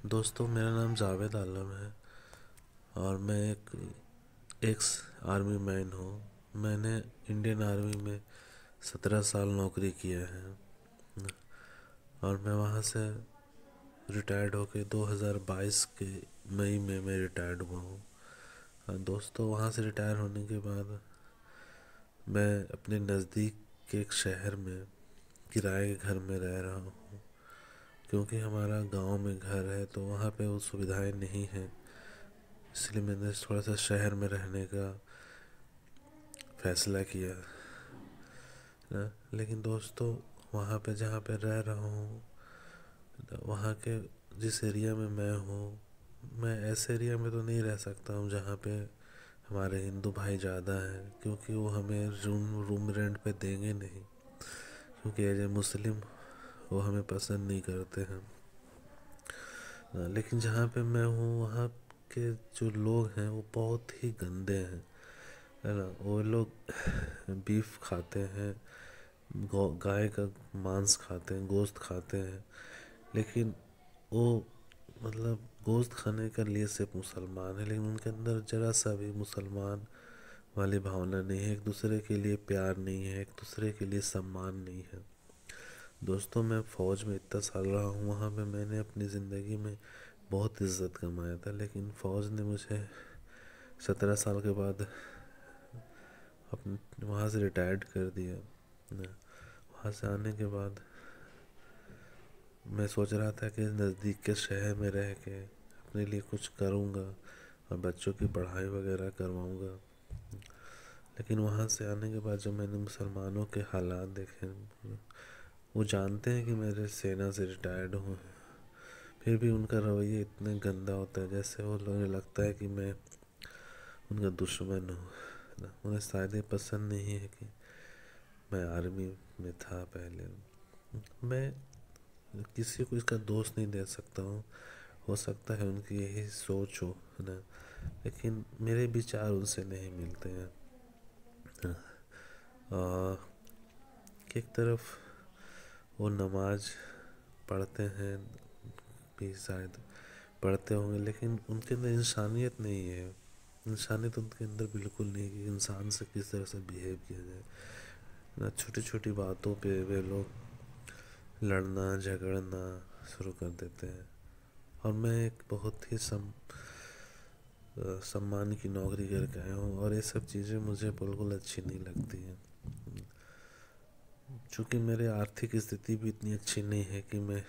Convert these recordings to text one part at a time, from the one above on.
दोस्तों, मेरा नाम जावेद आलम है और मैं एक एक्स आर्मी मैन हूँ। मैंने इंडियन आर्मी में 17 साल नौकरी किया है और मैं वहाँ से रिटायर्ड होके 2022 के मई में मैं रिटायर्ड हुआ हूँ। दोस्तों, वहाँ से रिटायर होने के बाद मैं अपने नज़दीक के एक शहर में किराए के घर में रह रहा हूँ, क्योंकि हमारा गांव में घर है तो वहाँ पे वो सुविधाएं नहीं हैं। इसलिए मैंने थोड़ा सा शहर में रहने का फैसला किया ना। लेकिन दोस्तों, वहाँ पे जहाँ पे रह रहा हूँ, वहाँ के जिस एरिया में मैं हूँ, मैं ऐसे एरिया में तो नहीं रह सकता हूँ जहाँ पे हमारे हिंदू भाई ज़्यादा हैं, क्योंकि वो हमें रूम रूम रेंट पे देंगे नहीं, क्योंकि एज ए मुस्लिम वो हमें पसंद नहीं करते हैं ना। लेकिन जहाँ पे मैं हूँ वहाँ के जो लोग हैं वो बहुत ही गंदे हैं, है ना। वो लोग बीफ खाते हैं, गाय का मांस खाते हैं, गोश्त खाते हैं, लेकिन वो मतलब गोश्त खाने का लिए सिर्फ मुसलमान है, लेकिन उनके अंदर जरा सा भी मुसलमान वाली भावना नहीं है। एक दूसरे के लिए प्यार नहीं है, एक दूसरे के लिए सम्मान नहीं है। दोस्तों, मैं फ़ौज में इतना साल रहा हूँ, वहाँ पे मैंने अपनी ज़िंदगी में बहुत इज्जत कमाया था, लेकिन फ़ौज ने मुझे 17 साल के बाद अपने वहाँ से रिटायर्ड कर दिया ना। वहाँ से आने के बाद मैं सोच रहा था कि नज़दीक के शहर में रह के अपने लिए कुछ करूँगा और बच्चों की पढ़ाई वगैरह करवाऊँगा। लेकिन वहाँ से आने के बाद जब मैंने मुसलमानों के हालात देखे, वो जानते हैं कि मेरे सेना से रिटायर्ड हूँ, फिर भी उनका रवैया इतना गंदा होता है जैसे वो लोगों लगता है कि मैं उनका दुश्मन हूँ ना। उन्हें शायद ये पसंद नहीं है कि मैं आर्मी में था पहले। मैं किसी को इसका दोष नहीं दे सकता हूँ, हो सकता है उनकी यही सोच हो, है ना। लेकिन मेरे विचार उनसे नहीं मिलते हैं। एक तरफ वो नमाज पढ़ते हैं, भी शायद पढ़ते होंगे, लेकिन उनके अंदर इंसानियत नहीं है। इंसानियत उनके अंदर बिल्कुल नहीं कि इंसान से किस तरह से बिहेव किया जाए ना। छोटी छोटी बातों पे वे लोग लड़ना झगड़ना शुरू कर देते हैं। और मैं एक बहुत ही सम्मान की नौकरी करके आया हूँ और ये सब चीज़ें मुझे बिल्कुल अच्छी नहीं लगती हैं। चूँकि मेरी आर्थिक स्थिति भी इतनी अच्छी नहीं है कि मैं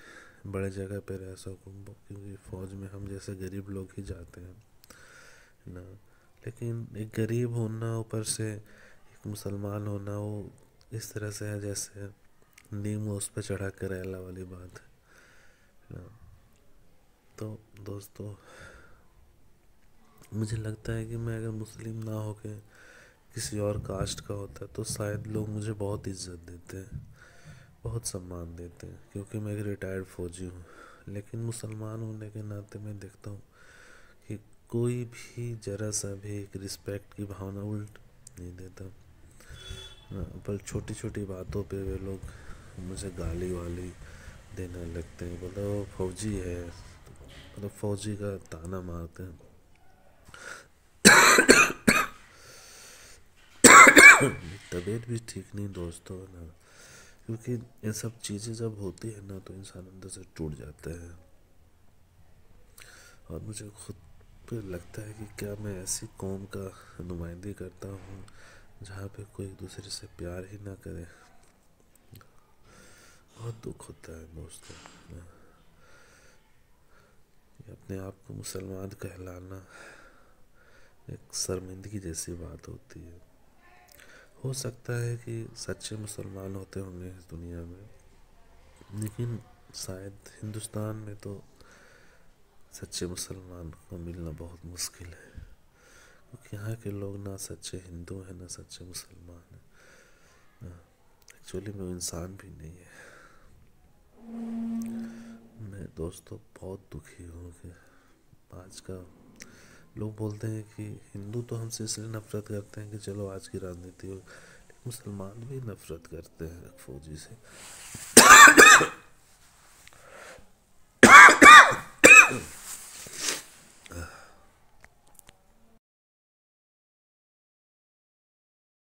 बड़े जगह पे रह सकूँ, क्योंकि फ़ौज में हम जैसे गरीब लोग ही जाते हैं ना। लेकिन एक गरीब होना, ऊपर से एक मुसलमान होना, वो इस तरह से है जैसे नीम उस पर चढ़ा कर रेला वाली बात है ना। तो दोस्तों, मुझे लगता है कि मैं अगर मुस्लिम ना होके किसी और कास्ट का होता तो शायद लोग मुझे बहुत इज्जत देते हैं, बहुत सम्मान देते हैं, क्योंकि मैं एक रिटायर्ड फौजी हूँ। लेकिन मुसलमान होने के नाते मैं देखता हूँ कि कोई भी जरा सा भी एक रिस्पेक्ट की भावना उल्ट नहीं देता ना। पर छोटी छोटी बातों पे वे लोग मुझे गाली वाली देने लगते हैं, बोला वो फौजी है, मतलब फौजी का ताना मारते हैं। तबीयत भी ठीक नहीं दोस्तों, है ना। क्योंकि ये सब चीज़ें जब होती है ना तो इंसान अंदर से टूट जाता है। और मुझे खुद पे लगता है कि क्या मैं ऐसी कौम का नुमाइंदगी करता हूँ जहाँ पे कोई एक दूसरे से प्यार ही ना करे। बहुत दुख होता है दोस्तों ना। अपने आप को मुसलमान कहलाना एक शर्मिंदगी जैसी बात होती है। हो सकता है कि सच्चे मुसलमान होते होंगे इस दुनिया में, लेकिन शायद हिंदुस्तान में तो सच्चे मुसलमान को मिलना बहुत मुश्किल है, क्योंकि यहाँ के लोग ना सच्चे हिंदू हैं ना सच्चे मुसलमान हैं। एक्चुअली में इंसान भी नहीं है। मैं दोस्तों बहुत दुखी हूँ कि आज का लोग बोलते हैं कि हिंदू तो हमसे इसलिए नफरत करते हैं कि चलो आज की राजनीति हो, मुसलमान भी नफरत करते हैं फौजी से।